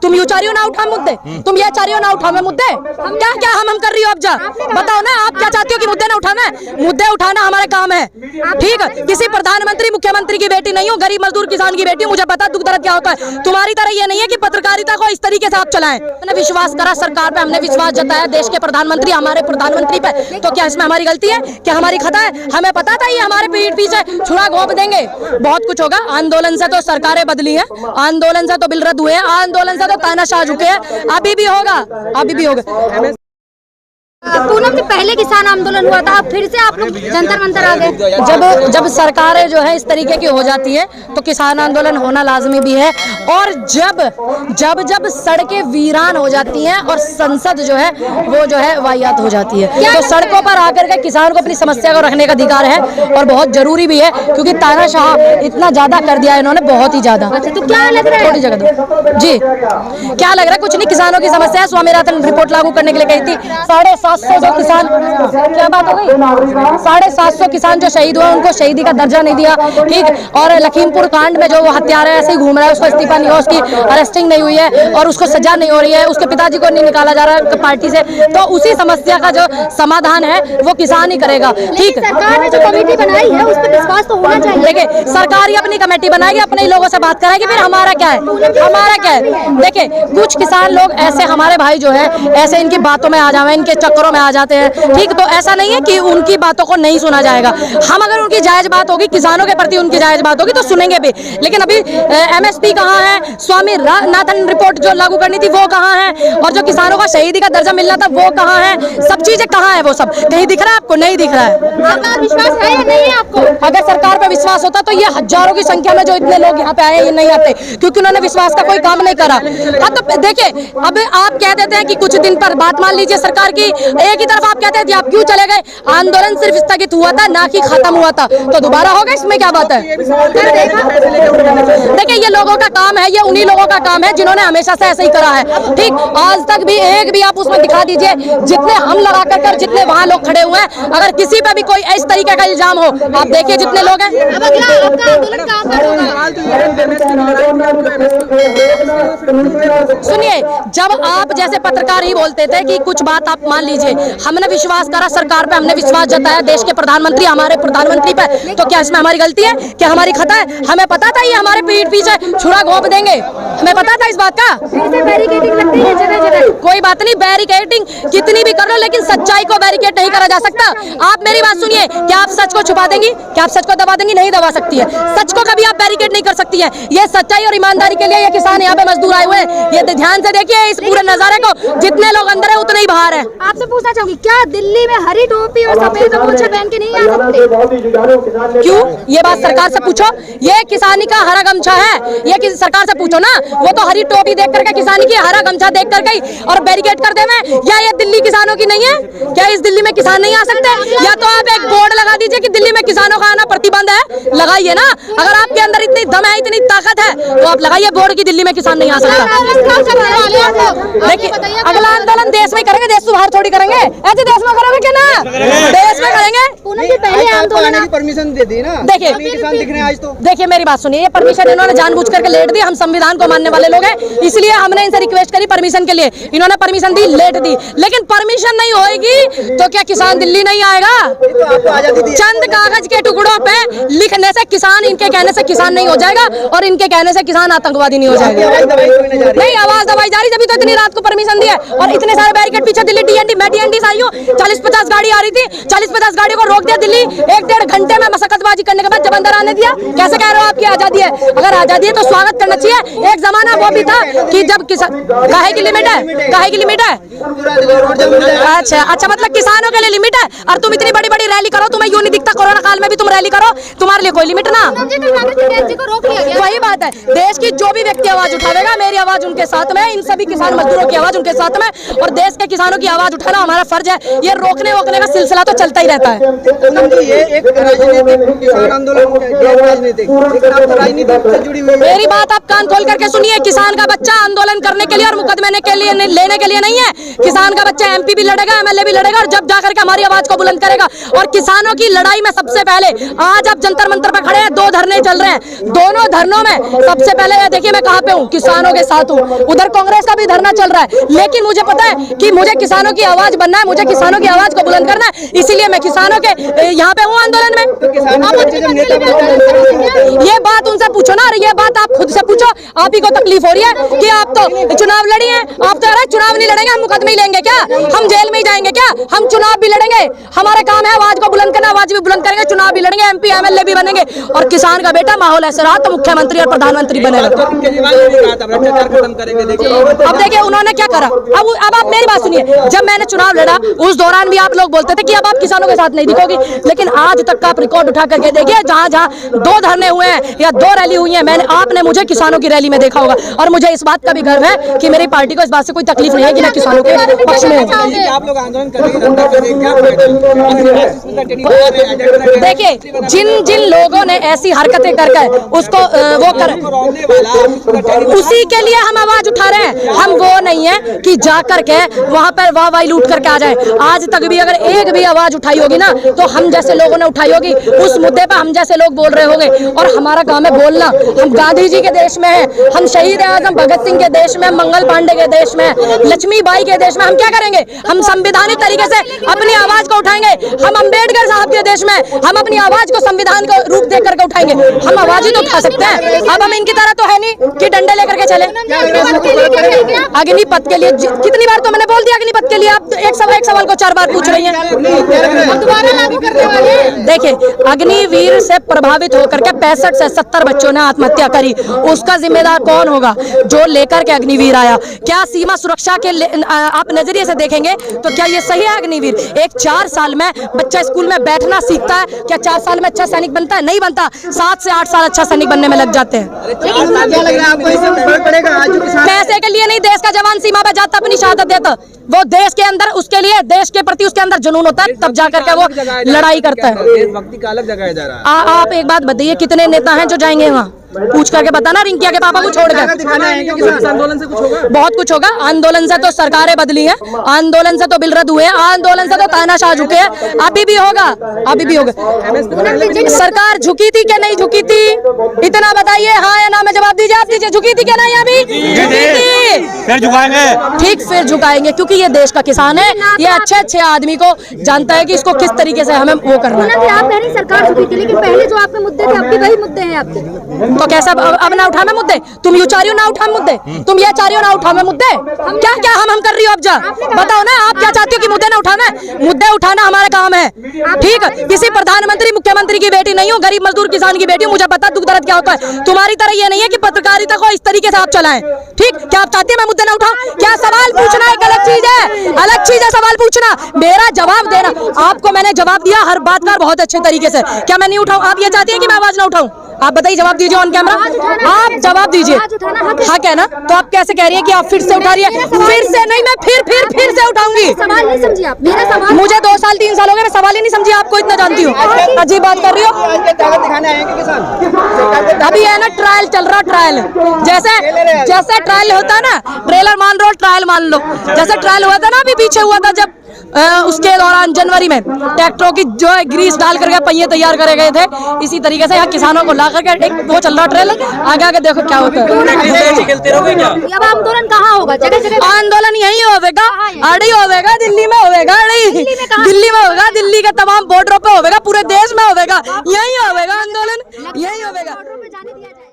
तुम यूँ चाह रही हो ना उठा मुद्दे, तुम ये चाह रही हो ना उठा मैं मुद्दे, क्या क्या हम कर रही हो? अब जा बताओ ना, आप क्या चाहती हो कि मुद्दे ना उठाना? मुद्दे उठाना हमारा काम है, ठीक है? किसी प्रधानमंत्री मुख्यमंत्री की बेटी नहीं हो, गरीब मजदूर किसान की बेटी। मुझे पता दुख दर्द क्या होता है। तुम्हारी तरह ये नहीं है कि पत्रकारिता को इस तरीके से आप चलाएं। हमने विश्वास करा सरकार पे, हमने विश्वास जताया देश के प्रधानमंत्री, हमारे प्रधानमंत्री पे, तो क्या इसमें हमारी गलती है? क्या हमारी खता है? हमें पता था ये हमारे पीठ पीछे छुरा घोंप देंगे, बहुत कुछ होगा। आंदोलन से तो सरकारें बदली हैं, आंदोलन से तो बिल रद्द हुए हैं, आंदोलन से तो तानाशाह झुके हैं, अभी भी होगा, अभी भी होगा। पूनम जी, पहले किसान आंदोलन हुआ था, फिर से आप लोग जंतर मंतर आ गए। जब सरकारें जो है इस तरीके की हो जाती है तो किसान आंदोलन होना लाजमी भी है। और जब सड़कें वीरान हो जाती हैं और संसद जो है वो जो है वाहियात हो जाती है, तो सड़कों पर आकर के किसान को अपनी समस्या को रखने का अधिकार है और बहुत जरूरी भी है, क्योंकि तानाशाह इतना ज्यादा कर दिया है इन्होंने, बहुत ही ज्यादा। अच्छा, तो क्या लग रहा है? थोड़ी जगह दो जी, क्या लग रहा है? कुछ नहीं, किसानों की समस्या है। स्वामीनाथन रिपोर्ट लागू करने के लिए कही थी। 750 जो किसान, क्या बात हो गई? 750 किसान जो शहीद हुए उनको शहीदी का दर्जा नहीं दिया, ठीक। और लखीमपुर कांड में जो वो हत्यारा ऐसे ही घूम रहा है, उसको इस्तीफा नहीं हुआ, उसकी अरेस्टिंग नहीं हुई है और उसको सजा नहीं हो रही है, उसके पिताजी को नहीं निकाला जा रहा है पार्टी से, तो उसी समस्या का जो समाधान है वो किसान ही करेगा, ठीक। सरकार ने जो कमेटी बनाई है उस पर विश्वास तो होना चाहिए। देखिए, सरकार ही अपनी कमेटी बनाएगी, अपने ही लोगों से बात कराएगी, फिर हमारा क्या है? हमारा क्या है? देखिए, कुछ किसान लोग ऐसे हमारे भाई जो है ऐसे इनकी बातों में आ जाए, इनके चक्करों में आ जाते हैं, ठीक। तो ऐसा नहीं है कि उनकी बातों को नहीं सुना जाएगा। हम अगर उनकी जायज बात होगी, किसानों के प्रति उनकी जायज बात होगी तो सुनेंगे भी। लेकिन अभी एमएसपी कहाँ है, स्वामीनाथन रिपोर्ट जो लागू करनी थी वो कहाँ है, और जो किसानों का शहीदी का दर्जा मिलना था वो कहाँ है? सब चीजें कहाँ है? वो सब कहीं दिख रहा है आपको? नहीं दिख रहा है। सरकार विश्वास है या नहीं है आपको? अगर सरकार पर विश्वास होता तो ये हजारों की संख्या में जो इतने लोग यहाँ पे आए ये नहीं आते, क्योंकि उन्होंने विश्वास का कोई काम नहीं करा। हाँ, तो देखिए, अब आप कह देते हैं कि कुछ दिन पर बात मान लीजिए सरकार की, एक ही तरफ आप कहते हैं आप क्यों चले गए? आंदोलन सिर्फ स्थगित हुआ था, ना कि खत्म हुआ था, तो दोबारा होगा, इसमें क्या बात है? देखिए, ये लोगों का काम है, ये उन्हीं लोगों का काम है जिन्होंने हमेशा से ऐसे ही करा है, ठीक। आज तक भी एक भी आप उसमें दिखा दीजिए, जितने हम लगा कर जितने वहाँ लोग खड़े हुए हैं, अगर किसी पे भी कोई इस तरीके का इल्जाम हो, आप देखिए जितने लोग हैं। अब अगला आपका आंदोलन कहाँ पर होगा? सुनिए, जब आप जैसे पत्रकार ही बोलते थे कि कुछ बात आप मान लीजिए, हमने विश्वास करा सरकार पे, हमने विश्वास जताया देश के प्रधानमंत्री, हमारे प्रधानमंत्री पे, तो क्या इसमें हमारी गलती है? क्या हमारी खता है? हमें पता था ये हमारे पीठ पीछे छुरा घोंप देंगे, हमें पता था इस बात का। बैरिकेडिंग लगती है जगह जगह। कोई बात नहीं, बैरिकेडिंग कितनी भी कर लो, लेकिन सच्चाई को बैरिकेड नहीं करा जा सकता। आप मेरी बात सुनिए, क्या आप सच को छुपा देंगी? क्या आप सच को दबा देंगी? नहीं दबा सकती है। सच को कभी आप बैरिकेड नहीं कर सकती है। ये सच्चाई और ईमानदारी के लिए ये किसान यहाँ पे मजदूर आए हुए हैं। ये ध्यान से देखिए इस पूरे नजारे को, जितने लोग अंदर है उतने ही बाहर है। आपसे पूछना चाहूंगी, क्या दिल्ली में हरी टोपी और सफेद गमछा पहन के नहीं आ सकते? क्यों? ये बात सरकार से पूछो। ये किसानी का हरा गमछा है, ये सरकार से पूछो ना। वो तो हरी टोपी देख करके किसानी की हरा गमछा देख कर गई और बैरिकेड कर दे में, या ये दिल्ली किसानों की नहीं है? क्या इस दिल्ली में किसान नहीं आ सकते? या तो आप एक बोर्ड लगा दीजिए कि दिल्ली में किसानों का आना प्रतिबंध है, लगाइए ना। अगर आपके अंदर इतनी दम है, इतनी ताकत है, तो आप लगाइए बोर्ड की दिल्ली में किसान नहीं आ सकता। देखिए, अगला आंदोलन देश में करेंगे, देश से बाहर थोड़ी करेंगे। ऐसे देश में करोगे क्या? ना देश में करेंगे। पहले आंदोलन की परमिशन दे दी ना। देखिए, किसान दिख रहे हैं आज तो। देखिए मेरी बात सुनिए, ये परमिशन इन्होंने जानबूझ करके लेट दी। हम संविधान को मानने वाले लोग हैं, इसलिए हमने इनसे रिक्वेस्ट करी परमिशन के लिए। इन्होंने परमिशन दी, लेट दी, लेकिन परमिशन नहीं होगी तो क्या किसान दिल्ली नहीं आएगा? चंद कागज के टुकड़ों पे लिखने से किसान, इनके कहने से किसान नहीं हो जाएगा और इनके कहने से किसान आतंकवादी नहीं हो जाएगा। नहीं, आवाज दबाई जा रही, तभी तो इतनी रात को परमिशन दी है। और इतने सारे बैरिकेड पीछे दिल्ली डीएनडी, मैं डीएनडी से आई हूँ, 40-50 गाड़ी आ रही थी, 40-50 गाड़ी को रोक दिया दिल्ली। 1-1.5 घंटे में मशक्कतबाजी करने के बाद जब अंदर आने दिया। कैसे कह रहे हो आपकी आजादी है? अगर आजादी है तो स्वागत करना चाहिए। एक जमाना वो भी था कि जब किसान, काहे की लिमिट है? काहे की लिमिट है? अच्छा, मतलब किसानों के लिए लिमिट है। और तुम इतनी बड़ी बड़ी रैली करो, तुम्हें यूं नहीं दिखता? कोरोना काल में भी तुम रैली करो, तुम्हारे लिए कोई लिमिट ना। वही बात है, देश की जो भी व्यक्ति आवाज उठावेगा, मेरी आवाज उनके साथ में, इन सभी किसान मजदूरों की आवाज उनके साथ में, और देश के किसानों की आवाज उठाने रोकना हमारा फर्ज है, ये रोकने वोकने का सिलसिला तो चलता ही रहता है। पूनम जी, ये एक राजनीतिक किसान आंदोलन गैर राजनीतिक, लेकिन आप तो राजनीति से जुड़ी हुई है। मेरी बात आप कान खोल करके सुनिए। किसान का बच्चा आंदोलन करने के लिए और मुकदमे के लिए लेने के लिए नहीं है। किसान का बच्चा MP भी लड़ेगा, MLA भी लड़ेगा, और जब जाकर के हमारी आवाज को बुलंद करेगा। और किसानों की लड़ाई में सबसे पहले आज आप जंतर मंतर पे खड़े हैं, 2 धरने चल रहे हैं। दोनों धरनों में सबसे पहले देखिए मैं कहाँ पे हूँ, किसानों के साथ हूँ। उधर कांग्रेस का भी धरना चल रहा है, लेकिन मुझे पता है कि मुझे किसानों की आवाज बनना है, मुझे किसानों की आवाज को बुलंद करना है। इसीलिए मैं किसानों के यहाँ पे हूँ आंदोलन में। ये बात उनसे पूछो ना, और ये बात आप खुद से पूछो। आप ही को तकलीफ हो रही है कि आप तो चुनाव लड़ी हैं, आप तो अरे चुनाव नहीं लड़ेंगे, हम मुकदमे ही लेंगे क्या, हम जेल में ही जाएंगे क्या, हम चुनाव भी लड़ेंगे। हमारा काम है आवाज को बुलंद करना, आवाज भी बुलंद करेंगे, चुनाव भी लड़ेंगे, MP MLA भी बनेंगे। और किसान का बेटा माहौल ऐसे रहा तो मुख्यमंत्री और प्रधानमंत्री बनेगा। अब देखिए उन्होंने क्या करा। अब आप मेरी बात सुनिए, जब मैंने चुनाव लड़ा उस दौरान भी आप लोग बोलते थे कि अब आप किसानों के साथ नहीं दिखोगी, लेकिन आज तक का आप रिकॉर्ड उठा करके देखिए, जहां जहां 2 धरने हुए हैं या 2 रैली हुई है, आपने मुझे किसानों की रैली में देखा होगा। और मुझे इस बात का भी गर्व है कि मेरी पार्टी को इस बात से कोई तकलीफ नहीं है कि मैं किसानों के पक्ष में हूँ। आप लोग आंदोलन करेंगे, देखिए जिन लोगों ने ऐसी हरकतें करके उसको वो कर, उसी के लिए हम आवाज उठा रहे हैं। हम वो नहीं है कि जाकर के वहां पर वाहवाही लूट करके आ जाए। आज तक भी अगर एक भी आवाज उठाई होगी ना, तो हम जैसे लोगों ने उठाई होगी। उस मुद्दे पर हम जैसे लोग बोल रहे होंगे। और हमारा काम है बोलना। हम गांधी जी के देश में हैं, हम शहीद आजम भगत सिंह के देश में, मंगल पांडे के देश में, लक्ष्मीबाई के देश में। हम क्या करेंगे? हम संवैधानिक तरीके से अपनी आवाज को उठाएंगे। हम अंबेडकर साहब के देश में हम अपनी आवाज को संविधान को रूप दे करके उठाएंगे। हम आवाज ही तो उठा सकते हैं। अब हम इनकी तरह तो है नहीं कि डंडे लेकर के चले। अग्निपथ के लिए कितनी बार तो मैंने बोल दिया अग्निपथ के लिए। आप एक सवाल को 4 बार पूछ रही हैं। देखिए अग्निवीर से प्रभावित होकर के 65 से 70 बच्चों ने आत्महत्या करी। उसका जिम्मेदार कौन होगा? जो लेकर के अग्निवीर आया। क्या सीमा सुरक्षा के आप नजरिए से देखेंगे तो क्या ये सही है? अग्निवीर एक 4 साल में बच्चा स्कूल में बैठना सीखता है, क्या 4 साल में अच्छा सैनिक बनता है? नहीं बनता। 7 से 8 साल अच्छा सैनिक बनने में लग जाते हैं। पैसे के लिए नहीं, देश का जवान सीमा पे जाता अपनी शहादत देता, वो देश के अंदर उसके लिए देश के प्रति उसके अंदर जुनून होता है, तब जाकर के वो लड़ाई करता है। देशभक्ति का अलग जगह जा रहा है। आप एक बात बताइए, कितने नेता हैं जो जाएंगे वहाँ? पूछ करके बताना। रिंकिया के पापा को छोड़कर आंदोलन से कुछ होगा? बहुत कुछ होगा। आंदोलन से तो सरकारें बदली हैं, आंदोलन से तो बिल रद्द हुए हैं, आंदोलन से तो तानाशाह झुके हैं। अभी भी होगा, अभी भी होगा। सरकार झुकी थी क्या नहीं झुकी थी? इतना बताइए, हाँ या ना में जवाब दीजिए। आप दीजिए, झुकी थी क्या नहीं? अभी झुकी थी, फिर झुकाएंगे। ठीक, फिर झुकाएंगे, क्योंकि ये देश का किसान है। ये अच्छे आदमी को जानता है कि इसको किस तरीके से हमें वो करना है। आप पहले सरकार झुकी थी, लेकिन पहले जो आपके मुद्दे थे अब भी वही मुद्दे हैं आपके। तो कैसा अब ना उठा मैं मुद्दे? तुम ये चाह रही हो ना उठा मुद्दे? तुम ये चाह रही हो ना उठा मैं मुद्दे? क्या क्या हम कर रही हो? अब जा बताओ ना, आप क्या चाहती हो कि मुद्दे ना उठाना? मुद्दे उठाना हमारा काम है, ठीक। किसी प्रधानमंत्री मुख्यमंत्री की बेटी नहीं हो, गरीब मजदूर किसान की बेटी हूँ। मुझे पता दुख दर्द क्या होता है। तुम्हारी तरह ये नहीं है कि पत्रकारिता को इस तरीके से आप चलाएं, ठीक। क्या आप चाहती है मैं मुद्दे ना उठाऊं? क्या सवाल पूछना एक अलग चीज है, अलग चीज है सवाल पूछना, मेरा जवाब देना। आपको मैंने जवाब दिया हर बात का बहुत अच्छे तरीके से। क्या मैं नहीं उठाऊं? आप ये चाहती है कि मैं आवाज ना उठाऊं? आप बताइए, जवाब दीजिए ऑन कैमरा। आप जवाब दीजिए। हक है ना? तो आप कैसे कह रही है कि आप फिर से उठा रही है? फिर से नहीं, मैं फिर से उठाऊंगी। सवाल नहीं समझी आप मेरा सवाल? मुझे 2 साल 3 साल हो गए, मैं सवाल ही नहीं समझी। आपको इतना जानती हूँ, अजीब बात कर रही हो। दिखाने आएंगे किसान? अभी है ना ट्रायल चल रहा, ट्रायल जैसे ट्रायल होता है ना, ट्रेलर मान लो, ट्रायल मान लो। जैसे ट्रायल हुआ था ना अभी पीछे हुआ था, जब उसके दौरान जनवरी में ट्रैक्टरों की जो है ग्रीस डाल करके पहिए तैयार करे गए थे, इसी तरीके से यहाँ किसानों को ला करके एक वो चल रहा ट्रेलर। आगे देखो क्या होता है। अब आंदोलन कहाँ होगा? जगह जगह आंदोलन यही होगा, अड़ी होगा, दिल्ली में होगा, दिल्ली में होगा, दिल्ली के तमाम बॉर्डरों पे होगा, पूरे देश में होगा, यही होगा आंदोलन, यही होगा।